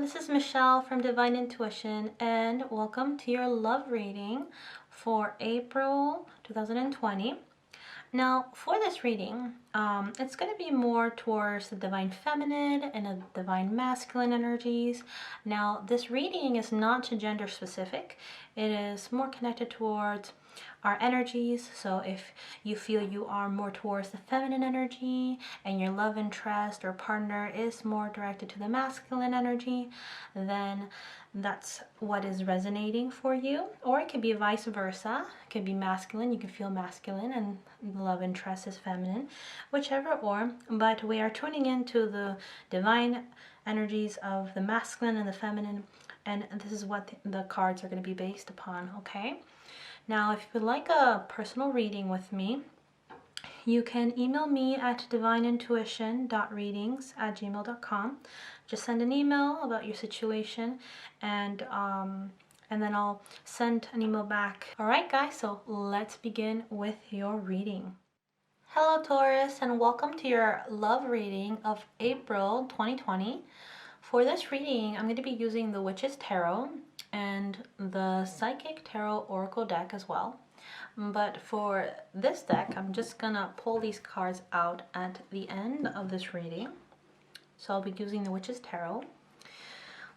this is Michelle from Divine Intuition, and welcome to your love reading for April 2020. Now, for this reading, it's going to be more towards the divine feminine and the divine masculine energies. Now, this reading is not gender specific. It is more connected towards our energies. So if you feel you are more towards the feminine energy and your love interest or partner is more directed to the masculine energy, then that's what is resonating for you. Or it could be vice versa. It could be masculine, you can feel masculine, and the love interest is feminine, whichever. Or but we are tuning into the divine energies of the masculine and the feminine, and this is what the cards are going to be based upon. Okay, now if you would like a personal reading with me, you can email me at divineintuition.readings@gmail.com. Just send an email about your situation, and then I'll send an email back. All right, guys, so let's begin with your reading. Hello, Taurus, and welcome to your love reading of April 2020. For this reading, I'm going to be using the Witch's Tarot and the Psychic Tarot Oracle deck as well. But for this deck, I'm just gonna pull these cards out at the end of this reading. So I'll be using the Witch's Tarot.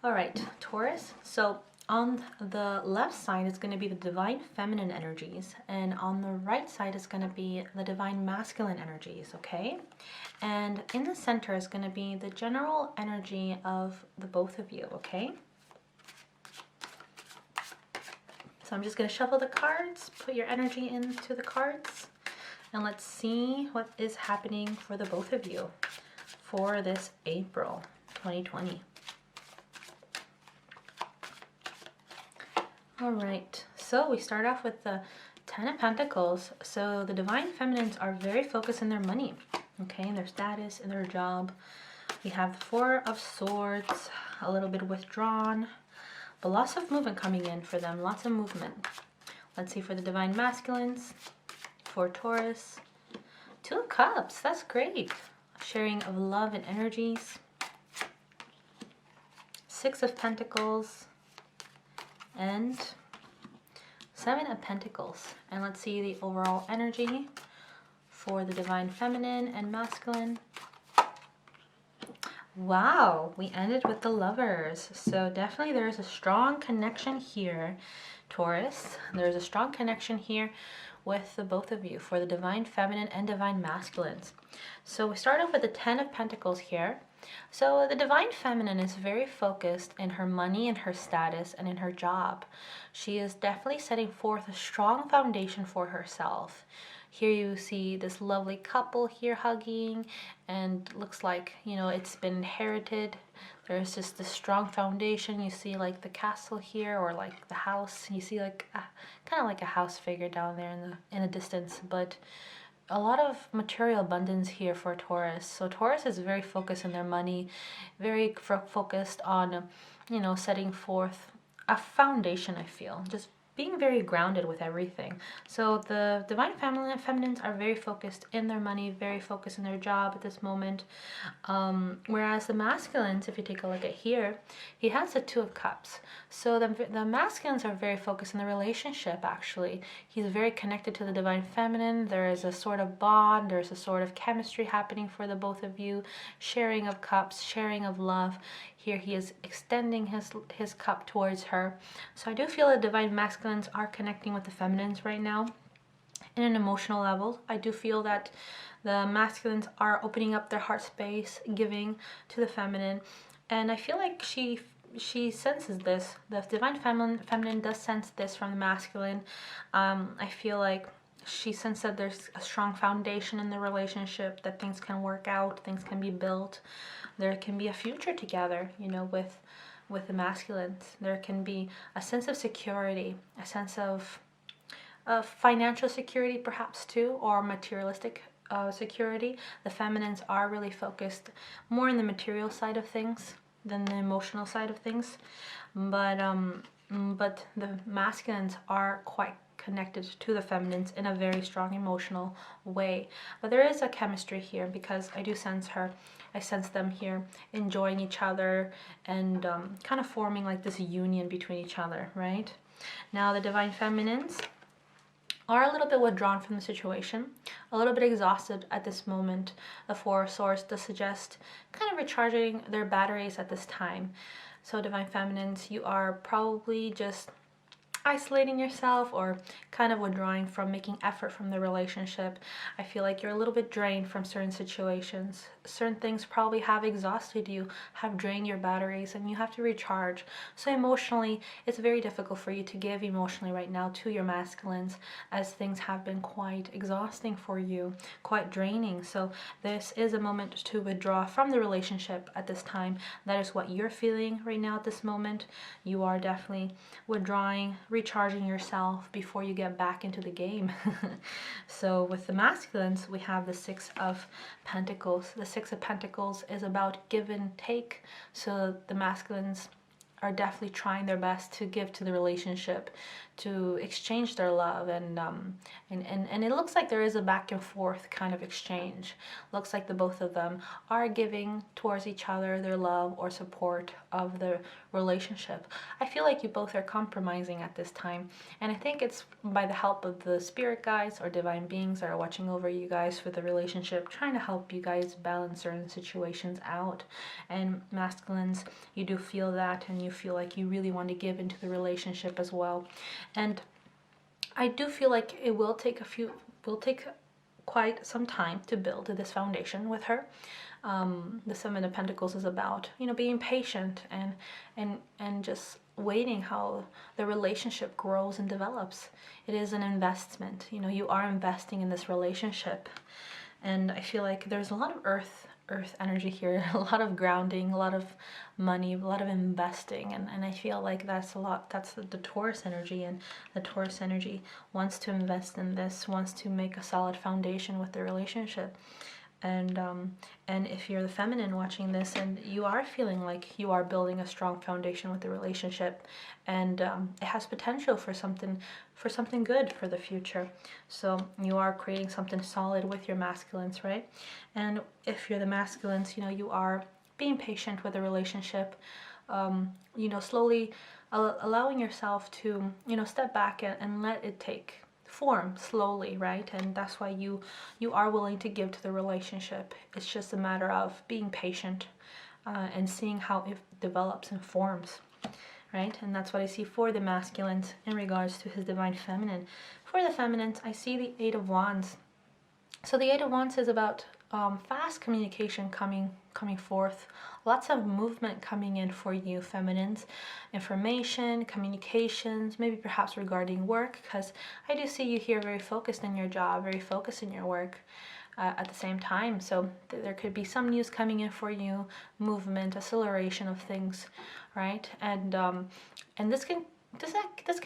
All right, Taurus. So on the left side is going to be the divine feminine energies, and on the right side is going to be the divine masculine energies, okay? And in the center is going to be the general energy of the both of you, okay? So I'm just going to shuffle the cards, put your energy into the cards, and let's see what is happening for the both of you for this April 2020. All right, so we start off with the Ten of Pentacles. So the divine feminines are very focused in their money, okay, in their status, in their job. We have the Four of Swords, a little bit withdrawn, but lots of movement coming in for them, lots of movement. Let's see for the divine masculines, for Taurus. Two of Cups, that's great. Sharing of love and energies. Six of Pentacles and Seven of Pentacles. And let's see the overall energy for the divine feminine and masculine. Wow, we ended with the Lovers. So definitely there's a strong connection here, Taurus. There's a strong connection here with the both of you for the divine feminine and divine masculines. So we start off with the Ten of Pentacles here. So the divine feminine is very focused in her money and her status and in her job. She is definitely setting forth a strong foundation for herself. Here you see this lovely couple here hugging, and looks like, you know, it's been inherited. There's just this strong foundation. You see like the castle here, or like the house. You see like kind of like a house figure down there in the distance, but a lot of material abundance here for Taurus. So Taurus is very focused in their money, very focused on, you know, setting forth a foundation, I feel. Just being very grounded with everything. So the divine feminines are very focused in their money, very focused in their job at this moment. Whereas the masculines, if you take a look at here, he has the Two of Cups. So the masculines are very focused in the relationship, actually. He's very connected to the divine feminine. There is a sort of bond, there's a sort of chemistry happening for the both of you. Sharing of cups, sharing of love. Here he is extending his cup towards her. So I do feel the divine masculines are connecting with the feminines right now in an emotional level. I do feel that the masculines are opening up their heart space, giving to the feminine. And I feel like she senses this. The divine feminine does sense this from the masculine. I feel like she senses that there's a strong foundation in the relationship, that things can work out, things can be built. There can be a future together, you know, with the masculines. There can be a sense of security, a sense of financial security perhaps too, or materialistic security. The feminines are really focused more in the material side of things than the emotional side of things. But the masculines are quite connected to the feminines in a very strong emotional way. But there is a chemistry here, because I do sense her I sense them here enjoying each other and kind of forming like this union between each other, right? Now the divine feminines are a little bit withdrawn from the situation, a little bit exhausted at this moment. The Four of Swords does suggest kind of recharging their batteries at this time. So divine feminines, you are probably just isolating yourself or kind of withdrawing from making effort from the relationship. I feel like you're a little bit drained from certain situations. Certain things probably have exhausted you, have drained your batteries, and you have to recharge. So emotionally, it's very difficult for you to give emotionally right now to your masculines, as things have been quite exhausting for you, quite draining. So this is a moment to withdraw from the relationship at this time. That is what you're feeling right now at this moment. You are definitely withdrawing, recharging yourself before you get back into the game. So with the masculines, we have the Six of Pentacles. The Six of Pentacles is about give and take. So the masculines are definitely trying their best to give to the relationship, to exchange their love, and it looks like there is a back and forth kind of exchange. Looks like the both of them are giving towards each other their love or support of the relationship. I feel like you both are compromising at this time, and I think it's by the help of the spirit guides or divine beings that are watching over you guys for the relationship, trying to help you guys balance certain situations out. And masculines, you do feel that, and you feel like you really want to give into the relationship as well. And I do feel like it will take quite some time to build this foundation with her. The Seven of Pentacles is about, you know, being patient and just waiting how the relationship grows and develops. It is an investment. You know, you are investing in this relationship, and I feel like there's a lot of earth energy here, a lot of grounding, a lot of money, a lot of investing, and I feel like that's the Taurus energy, and the Taurus energy wants to invest in this, wants to make a solid foundation with the relationship. And if you're the feminine watching this and you are feeling like you are building a strong foundation with the relationship, and it has potential for something good for the future, so you are creating something solid with your masculines, right? And if you're the masculines, you know, you are being patient with the relationship, you know, slowly allowing yourself to, you know, step back and let it take form slowly, right? And that's why you are willing to give to the relationship. It's just a matter of being patient and seeing how it develops and forms, right? And that's what I see for the masculines in regards to his divine feminine. For the feminines, I see the Eight of Wands. So the Eight of Wands is about fast communication coming forth, lots of movement coming in for you feminines, information, communications, maybe perhaps regarding work, because I do see you here very focused in your job, very focused in your work at the same time. So there could be some news coming in for you, movement, acceleration of things, right? And this can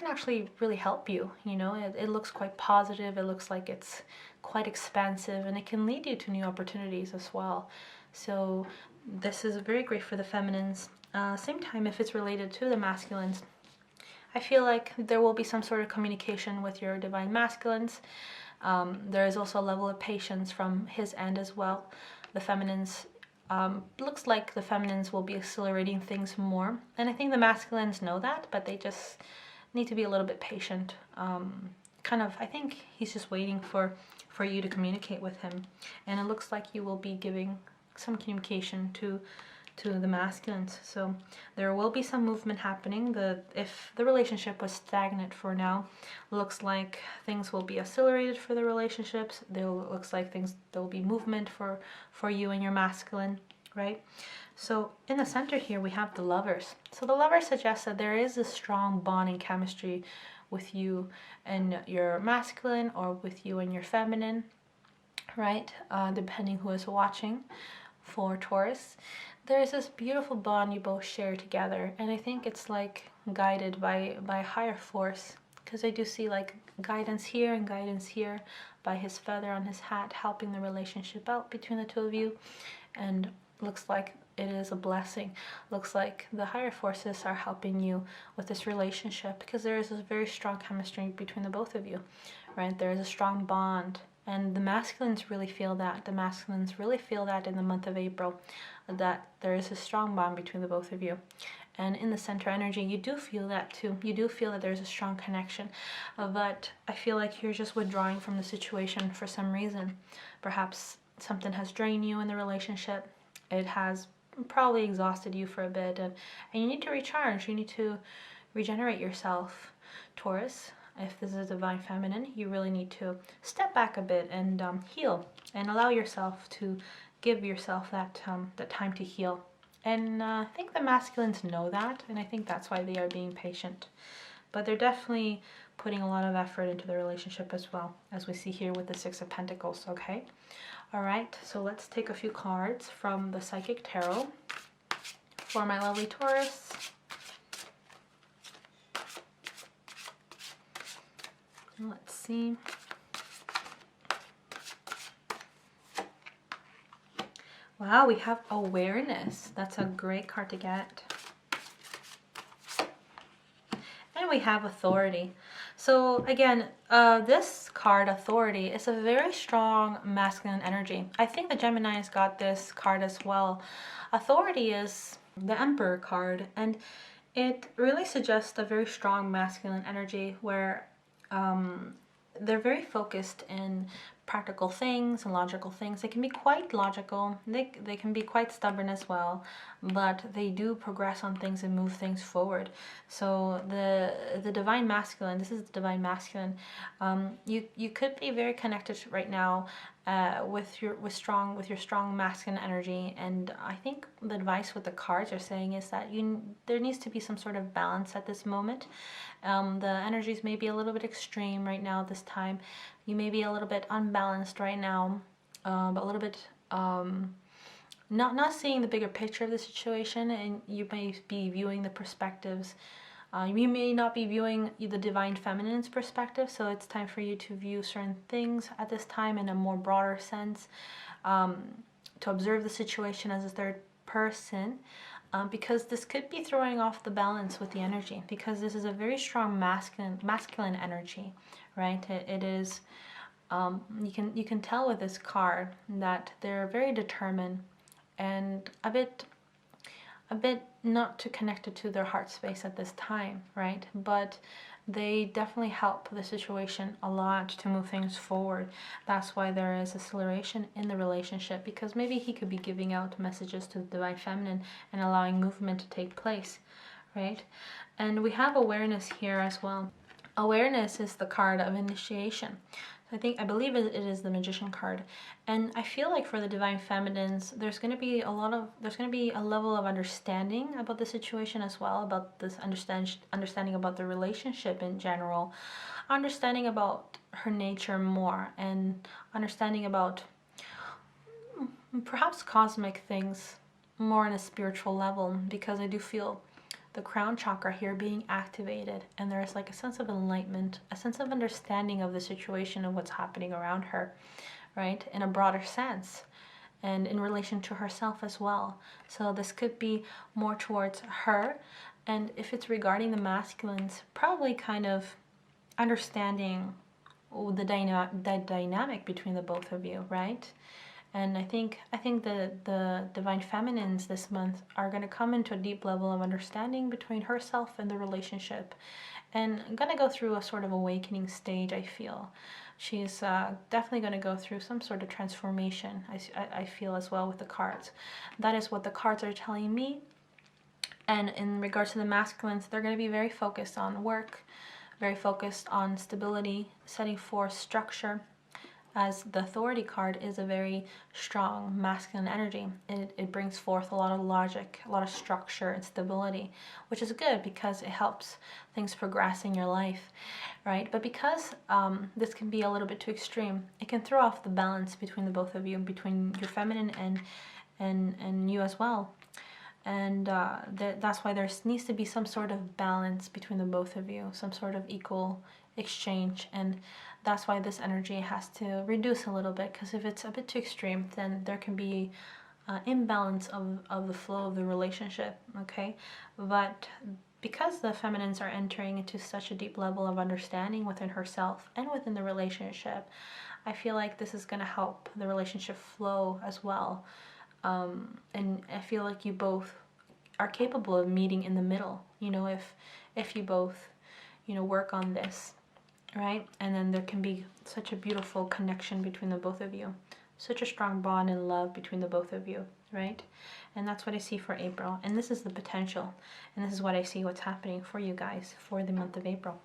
actually really help you. You know, it looks quite positive. It looks like it's quite expansive, and it can lead you to new opportunities as well. So this is very great for the feminines. Same time, if it's related to the masculines, I feel like there will be some sort of communication with your divine masculines. There is also a level of patience from his end as well. The feminines, looks like the feminines will be accelerating things more, and I think the masculines know that, but they just need to be a little bit patient. I think he's just waiting for you to communicate with him, and it looks like you will be giving some communication to the masculines. So there will be some movement happening. If the relationship was stagnant for now, looks like things will be accelerated for the relationships. Looks like there will be movement for you and your masculine, right? So in the center here we have the Lovers. So the Lovers suggests that there is a strong bonding chemistry with you and your masculine, or with you and your feminine, right? Depending who is watching. For Taurus, there is this beautiful bond you both share together, and I think it's like guided by a higher force, because I do see like guidance here and guidance here by his feather on his hat, helping the relationship out between the two of you, and looks like it is a blessing. Looks like the higher forces are helping you with this relationship, because there is a very strong chemistry between the both of you, right? There is a strong bond, And the masculines really feel that. The masculines really feel that in the month of April, that there is a strong bond between the both of you. And in the center energy, you do feel that too. You do feel that there's a strong connection. But I feel like you're just withdrawing from the situation for some reason. Perhaps something has drained you in the relationship. It has probably exhausted you for a bit. And you need to recharge. You need to regenerate yourself, Taurus. If this is divine feminine, you really need to step back a bit and heal, and allow yourself to give yourself that time to heal. And I think the masculines know that, and I think that's why they are being patient. But they're definitely putting a lot of effort into the relationship as well, as we see here with the Six of Pentacles, okay? All right, so let's take a few cards from the Psychic Tarot for my lovely Taurus. Let's see. Wow, we have awareness. That's a great card to get. And we have authority. So again, this card, authority, is a very strong masculine energy. I think the Geminis got this card as well. Authority is the Emperor card, and it really suggests a very strong masculine energy where they're very focused in practical things and logical things. They can be quite logical. They can be quite stubborn as well, but they do progress on things and move things forward. So the divine masculine, this is the divine masculine. You could be very connected right now with your strong masculine energy, and I think the advice with the cards are saying is that there needs to be some sort of balance at this moment. The energies may be a little bit extreme right now this time. You may be a little bit unbalanced right now, but a little bit not seeing the bigger picture of the situation, and you may be viewing the perspectives. You may not be viewing the divine feminine's perspective, so it's time for you to view certain things at this time in a more broader sense, to observe the situation as a third person, because this could be throwing off the balance with the energy, because this is a very strong masculine energy, right? It is, you can tell with this card that they're very determined and a bit not too connected to their heart space at this time, right? But they definitely help the situation a lot to move things forward. That's why there is acceleration in the relationship, because maybe he could be giving out messages to the divine feminine and allowing movement to take place, right? And we have awareness here as well. Awareness is the card of initiation. I believe it is the Magician card, and I feel like for the divine feminines, there's going to be a level of understanding about the situation as well, about this understanding about the relationship in general, understanding about her nature more, and understanding about perhaps cosmic things more on a spiritual level, because I do feel the crown chakra here being activated, and there's like a sense of enlightenment, a sense of understanding of the situation and what's happening around her, right, in a broader sense, and in relation to herself as well. So this could be more towards her, and if it's regarding the masculines, probably kind of understanding the dynamic between the both of you, right? And I think the divine feminines this month are going to come into a deep level of understanding between herself and the relationship, and going to go through a sort of awakening stage. I feel she's definitely going to go through some sort of transformation. I feel as well with the cards. That is what the cards are telling me. And in regards to the masculines, they're going to be very focused on work, very focused on stability, setting forth structure, as the authority card is a very strong masculine energy. It brings forth a lot of logic, a lot of structure and stability, which is good because it helps things progress in your life, right? But because this can be a little bit too extreme, it can throw off the balance between the both of you, between your feminine and you as well. And that's why there needs to be some sort of balance between the both of you, some sort of equal exchange. And that's why this energy has to reduce a little bit, because if it's a bit too extreme, then there can be imbalance of the flow of the relationship, okay? But because the feminines are entering into such a deep level of understanding within herself and within the relationship, I feel like this is going to help the relationship flow as well. And I feel like you both are capable of meeting in the middle, you know, if you both, you know, work on this, right? And then there can be such a beautiful connection between the both of you, such a strong bond and love between the both of you, right? And that's what I see for April. And this is the potential, and this is what I see what's happening for you guys for the month of April.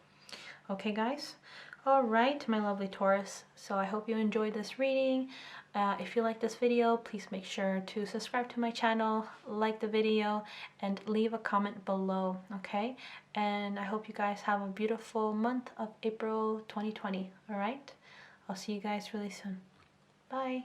Okay, guys? All right, my lovely Taurus. So I hope you enjoyed this reading. If you like this video, please make sure to subscribe to my channel, like the video, and leave a comment below, okay? And I hope you guys have a beautiful month of April 2020, all right? I'll see you guys really soon. Bye.